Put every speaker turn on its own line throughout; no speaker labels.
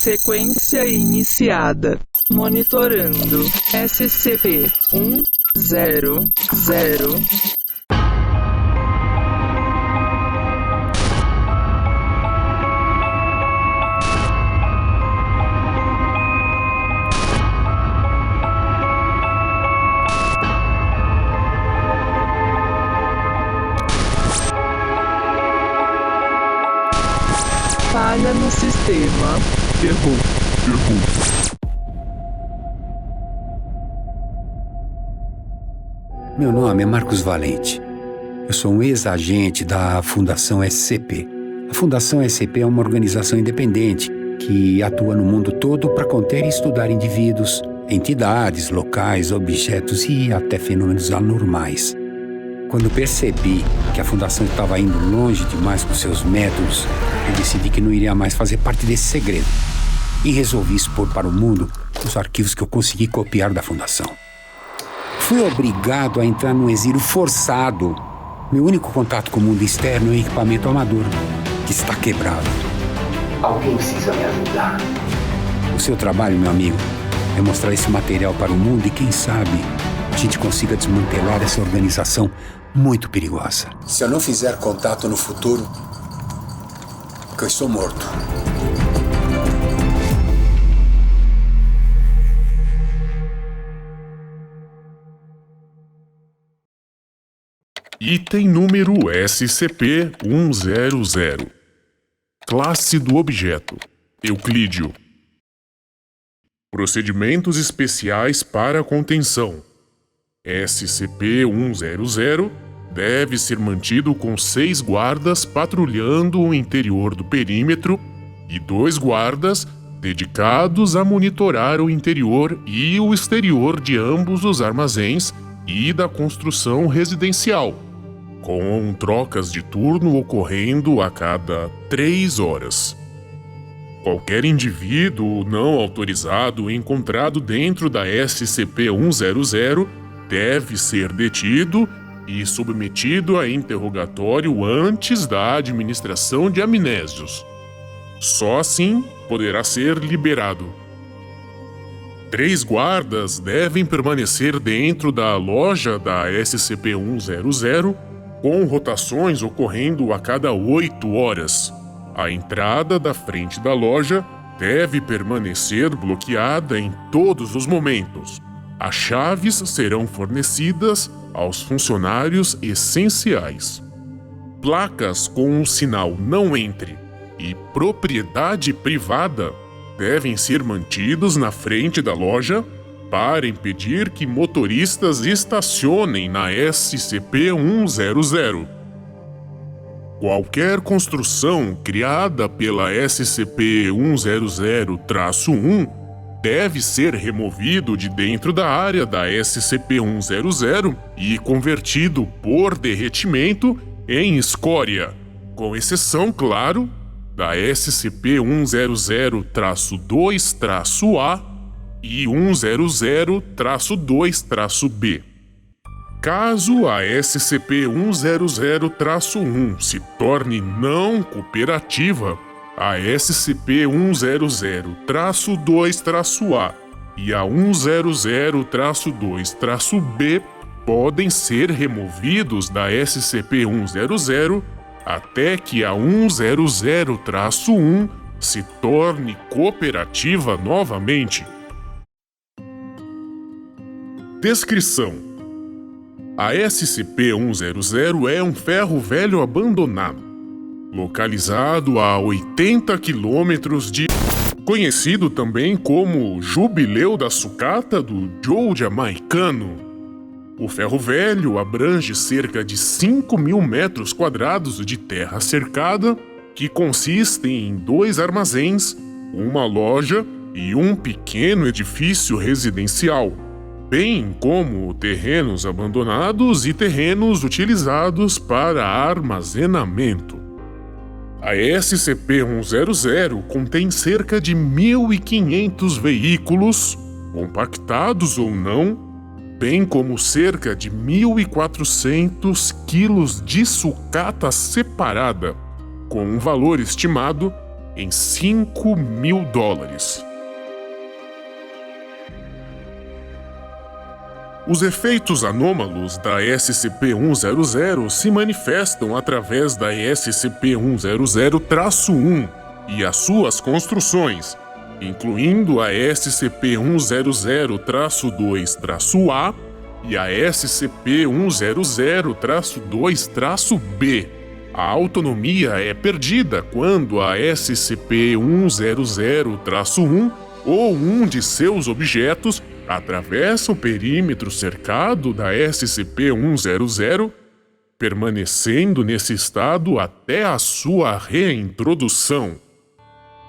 Sequência iniciada. Monitorando. SCP-100. Falha no sistema.
Errou.
Meu nome é Marcos Valente. Eu sou um ex-agente da Fundação SCP. A Fundação SCP é uma organização independente que atua no mundo todo para conter e estudar indivíduos, entidades, locais, objetos e até fenômenos anormais. Quando percebi que a Fundação estava indo longe demais com seus métodos, eu decidi que não iria mais fazer parte desse segredo e resolvi expor para o mundo os arquivos que eu consegui copiar da Fundação. Fui obrigado a entrar num exílio forçado. Meu único contato com o mundo externo é um equipamento amador, que está quebrado. Alguém precisa me ajudar. O seu trabalho, meu amigo, é mostrar esse material para o mundo e quem sabe a gente consiga desmantelar essa organização muito perigosa. Se eu não fizer contato no futuro, eu estou morto.
Item número SCP-100. Classe do objeto: Euclídeo. Procedimentos especiais para contenção. SCP-100 deve ser mantido com 6 guardas patrulhando o interior do perímetro e 2 guardas dedicados a monitorar o interior e o exterior de ambos os armazéns e da construção residencial, com trocas de turno ocorrendo a cada 3 horas. Qualquer indivíduo não autorizado encontrado dentro da SCP-100 deve ser detido e submetido a interrogatório antes da administração de amnésios. Só assim poderá ser liberado. 3 guardas devem permanecer dentro da loja da SCP-100, com rotações ocorrendo a cada 8 horas. A entrada da frente da loja deve permanecer bloqueada em todos os momentos. As chaves serão fornecidas aos funcionários essenciais. Placas com o sinal "Não entre" e "Propriedade privada" devem ser mantidos na frente da loja para impedir que motoristas estacionem na SCP-100. Qualquer construção criada pela SCP-100-1 deve ser removido de dentro da área da SCP-100 e convertido por derretimento em escória, com exceção, claro, da SCP-100-2-A e 100-2-B. Caso a SCP-100-1 se torne não cooperativa, a SCP-100-2-A e a 100-2-B podem ser removidos da SCP-100 até que a 100-1 se torne cooperativa novamente. Descrição: a SCP-100 é um ferro velho abandonado, localizado a 80 quilômetros de... conhecido também como Jubileu da Sucata do Joe Jamaicano. O ferro velho abrange cerca de 5.000 metros quadrados de terra cercada, que consistem em 2 armazéns, uma loja e um pequeno edifício residencial, bem como terrenos abandonados e terrenos utilizados para armazenamento. A SCP-100 contém cerca de 1.500 veículos, compactados ou não, bem como cerca de 1.400 quilos de sucata separada, com um valor estimado em $5.000. Os efeitos anômalos da SCP-100 se manifestam através da SCP-100-1 e as suas construções, incluindo a SCP-100-2-A e a SCP-100-2-B. A autonomia é perdida quando a SCP-100-1 ou um de seus objetos atravessa o perímetro cercado da SCP-100, permanecendo nesse estado até a sua reintrodução.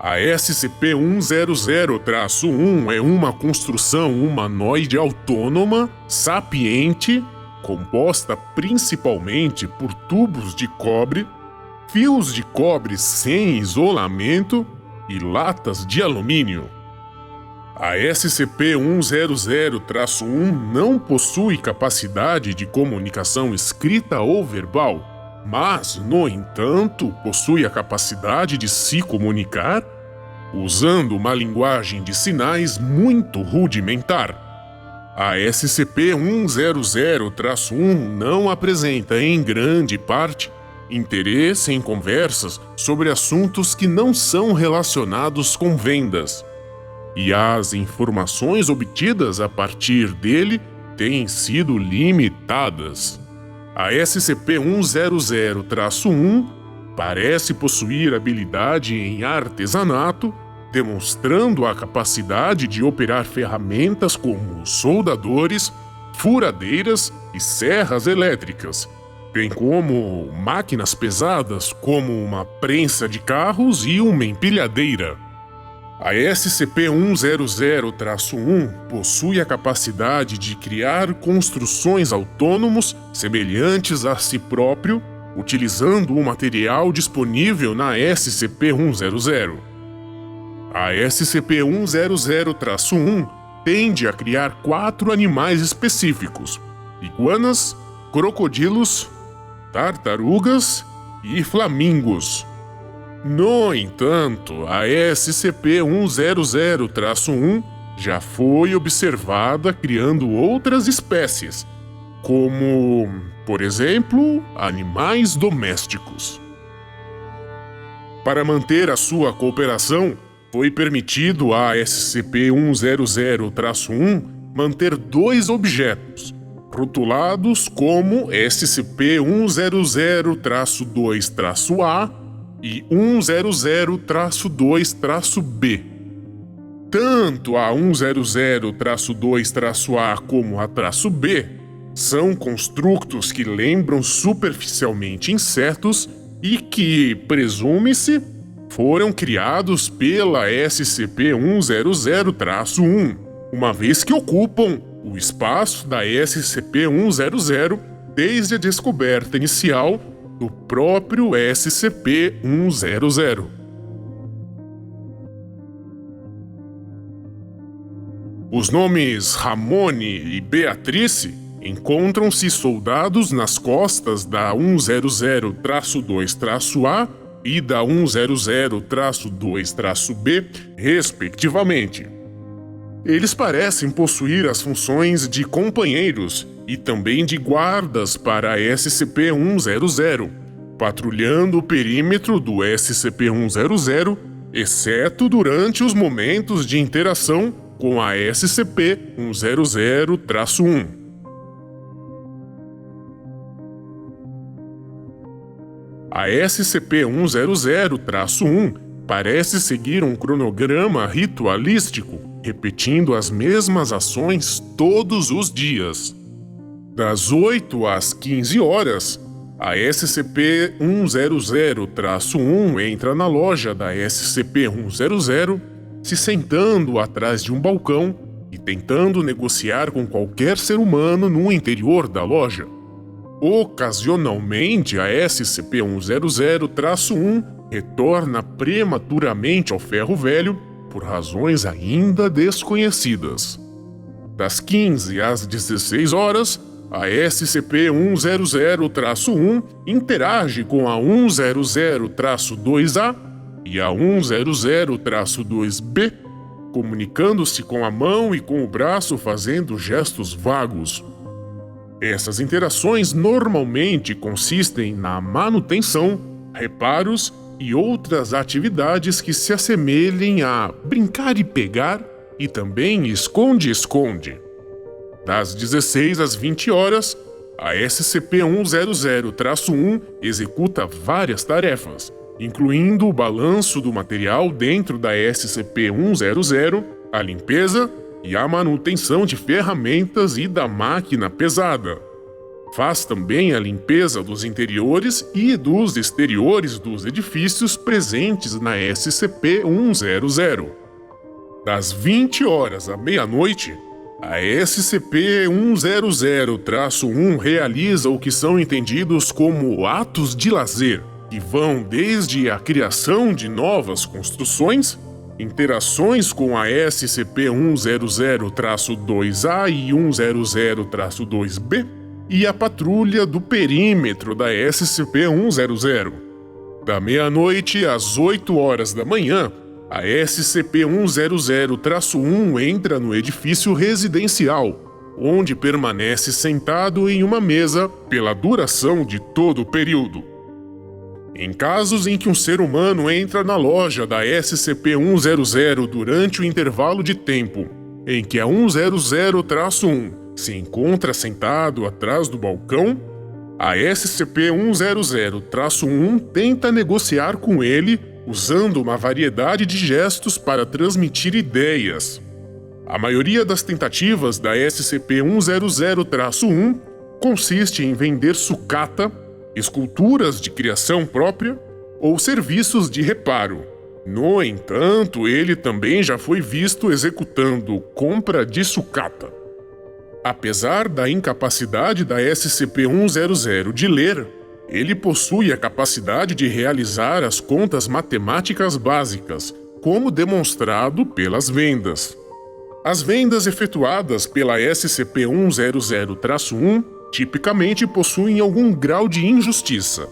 A SCP-100-1 é uma construção humanoide autônoma, sapiente, composta principalmente por tubos de cobre, fios de cobre sem isolamento e latas de alumínio. A SCP-100-1 não possui capacidade de comunicação escrita ou verbal, mas, no entanto, possui a capacidade de se comunicar usando uma linguagem de sinais muito rudimentar. A SCP-100-1 não apresenta, em grande parte, interesse em conversas sobre assuntos que não são relacionados com vendas, e as informações obtidas a partir dele têm sido limitadas. A SCP-100-1 parece possuir habilidade em artesanato, demonstrando a capacidade de operar ferramentas como soldadores, furadeiras e serras elétricas, bem como máquinas pesadas como uma prensa de carros e uma empilhadeira. A SCP-100-1 possui a capacidade de criar construções autônomos semelhantes a si próprio, utilizando o material disponível na SCP-100. A SCP-100-1 tende a criar 4 animais específicos: iguanas, crocodilos, tartarugas e flamingos. No entanto, a SCP-100-1 já foi observada criando outras espécies, como, por exemplo, animais domésticos. Para manter a sua cooperação, foi permitido à SCP-100-1 manter 2 objetos, rotulados como SCP-100-2-A e 100-2-B. Tanto a 100-2-A como a -B são construtos que lembram superficialmente insetos e que, presume-se, foram criados pela SCP-100-1, uma vez que ocupam o espaço da SCP-100 desde a descoberta inicial do próprio SCP-100. Os nomes Ramone e Beatrice encontram-se soldados nas costas da 100-2-A e da 100-2-B, respectivamente. Eles parecem possuir as funções de companheiros e também de guardas para a SCP-100, patrulhando o perímetro do SCP-100, exceto durante os momentos de interação com a SCP-100-1. A SCP-100-1 parece seguir um cronograma ritualístico, repetindo as mesmas ações todos os dias. Das 8 às 15 horas, a SCP-100-1 entra na loja da SCP-100, se sentando atrás de um balcão e tentando negociar com qualquer ser humano no interior da loja. Ocasionalmente, a SCP-100-1 retorna prematuramente ao ferro velho por razões ainda desconhecidas. Das 15 às 16 horas, a SCP-100-1 interage com a 100-2A e a 100-2B, comunicando-se com a mão e com o braço fazendo gestos vagos. Essas interações normalmente consistem na manutenção, reparos e outras atividades que se assemelhem a brincar e pegar e também esconde-esconde. Das 16 às 20 horas, a SCP-100-1 executa várias tarefas, incluindo o balanço do material dentro da SCP-100, a limpeza e a manutenção de ferramentas e da máquina pesada. Faz também a limpeza dos interiores e dos exteriores dos edifícios presentes na SCP-100. Das 20 horas à meia-noite, a SCP-100-1 realiza o que são entendidos como atos de lazer, que vão desde a criação de novas construções, interações com a SCP-100-2A e 100-2B e a patrulha do perímetro da SCP-100. Da meia-noite às 8 horas da manhã, a SCP-100-1 entra no edifício residencial, onde permanece sentado em uma mesa pela duração de todo o período. Em casos em que um ser humano entra na loja da SCP-100 durante o intervalo de tempo em que a 100-1 se encontra sentado atrás do balcão, a SCP-100-1 tenta negociar com ele usando uma variedade de gestos para transmitir ideias. A maioria das tentativas da SCP-100-1 consiste em vender sucata, esculturas de criação própria ou serviços de reparo. No entanto, ele também já foi visto executando compra de sucata. Apesar da incapacidade da SCP-100 de ler, ele possui a capacidade de realizar as contas matemáticas básicas, como demonstrado pelas vendas. As vendas efetuadas pela SCP-100-1 tipicamente possuem algum grau de injustiça.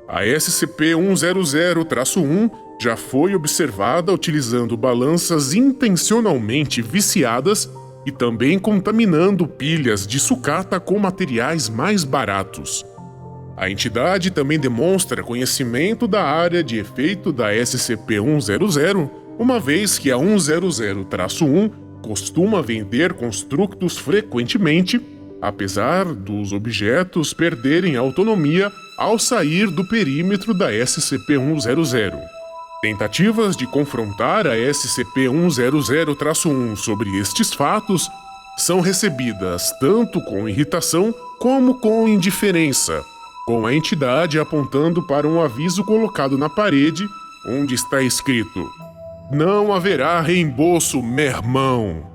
A SCP-100-1 já foi observada utilizando balanças intencionalmente viciadas e também contaminando pilhas de sucata com materiais mais baratos. A entidade também demonstra conhecimento da área de efeito da SCP-100, uma vez que a 100-1 costuma vender construtos frequentemente, apesar dos objetos perderem autonomia ao sair do perímetro da SCP-100. Tentativas de confrontar a SCP-100-1 sobre estes fatos são recebidas tanto com irritação como com indiferença, com a entidade apontando para um aviso colocado na parede, onde está escrito: "Não haverá reembolso, meu irmão."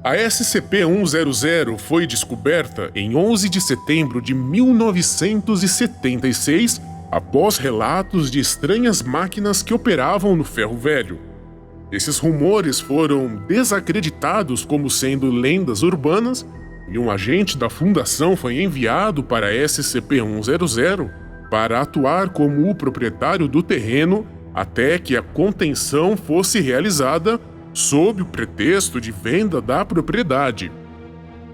A SCP-100 foi descoberta em 11 de setembro de 1976, após relatos de estranhas máquinas que operavam no ferro velho. Esses rumores foram desacreditados como sendo lendas urbanas, e um agente da Fundação foi enviado para a SCP-100 para atuar como o proprietário do terreno até que a contenção fosse realizada sob o pretexto de venda da propriedade.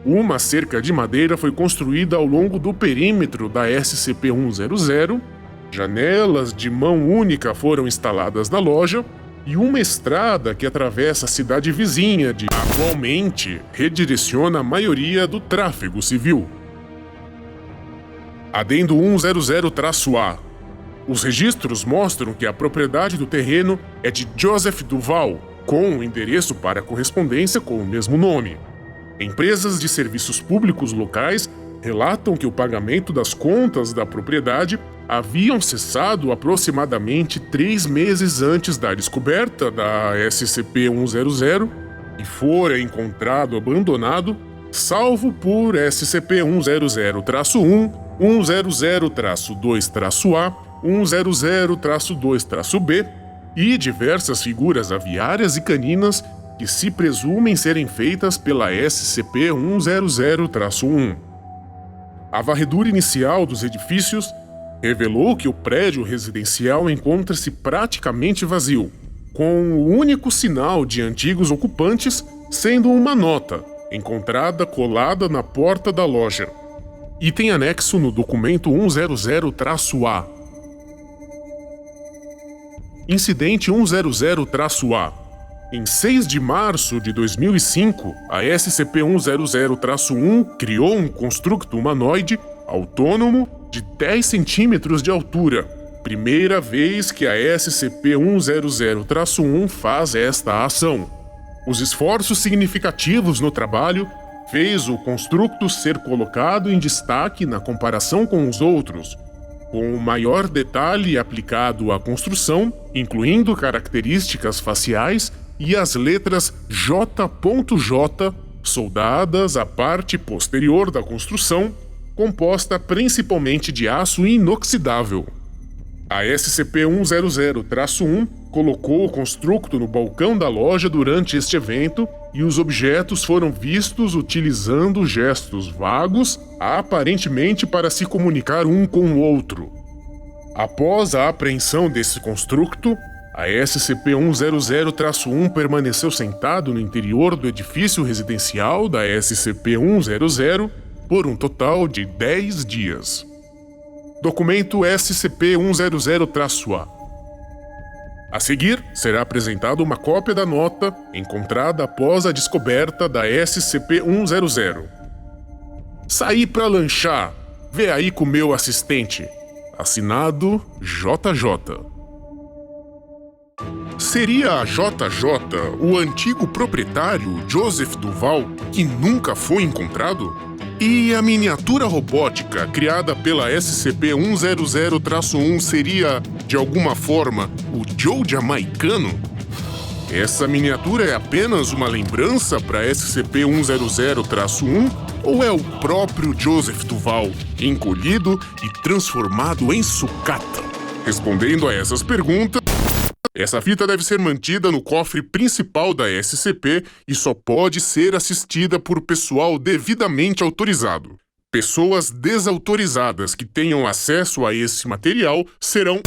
Uma cerca de madeira foi construída ao longo do perímetro da SCP-100, janelas de mão única foram instaladas na loja e uma estrada que atravessa a cidade vizinha de atualmente redireciona a maioria do tráfego civil. Adendo 100-A. Os registros mostram que a propriedade do terreno é de Joseph Duval, com o endereço para correspondência com o mesmo nome. Empresas de serviços públicos locais relatam que o pagamento das contas da propriedade haviam cessado aproximadamente 3 meses antes da descoberta da SCP-100 e fora encontrado abandonado, salvo por SCP-100-1, 100-2-A, 100-2-B e diversas figuras aviárias e caninas que se presumem serem feitas pela SCP-100-1. A varredura inicial dos edifícios revelou que o prédio residencial encontra-se praticamente vazio, com o único sinal de antigos ocupantes sendo uma nota, encontrada colada na porta da loja. Item anexo no documento 100-A. Incidente 100-A. Em 6 de março de 2005, a SCP-100-1 criou um construto humanoide autônomo de 10 centímetros de altura. Primeira vez que a SCP-100-1 faz esta ação. Os esforços significativos no trabalho fez o construto ser colocado em destaque na comparação com os outros, com o maior detalhe aplicado à construção, incluindo características faciais e as letras J.J soldadas à parte posterior da construção, composta principalmente de aço inoxidável. A SCP-100-1 colocou o construto no balcão da loja durante este evento e os objetos foram vistos utilizando gestos vagos, aparentemente para se comunicar um com o outro. Após a apreensão desse construto, a SCP-100-1 permaneceu sentado no interior do edifício residencial da SCP-100 por um total de 10 dias. Documento SCP-100-A. A seguir, será apresentada uma cópia da nota encontrada após a descoberta da SCP-100. Saí pra lanchar. Vê aí com meu assistente. Assinado JJ. Seria a JJ o antigo proprietário Joseph Duval que nunca foi encontrado? E a miniatura robótica criada pela SCP-100-1 seria, de alguma forma, o Joe Jamaicano? Essa miniatura é apenas uma lembrança para SCP-100-1 ou é o próprio Joseph Duval, encolhido e transformado em sucata? Respondendo a essas perguntas, essa fita deve ser mantida no cofre principal da SCP e só pode ser assistida por pessoal devidamente autorizado. Pessoas desautorizadas que tenham acesso a esse material serão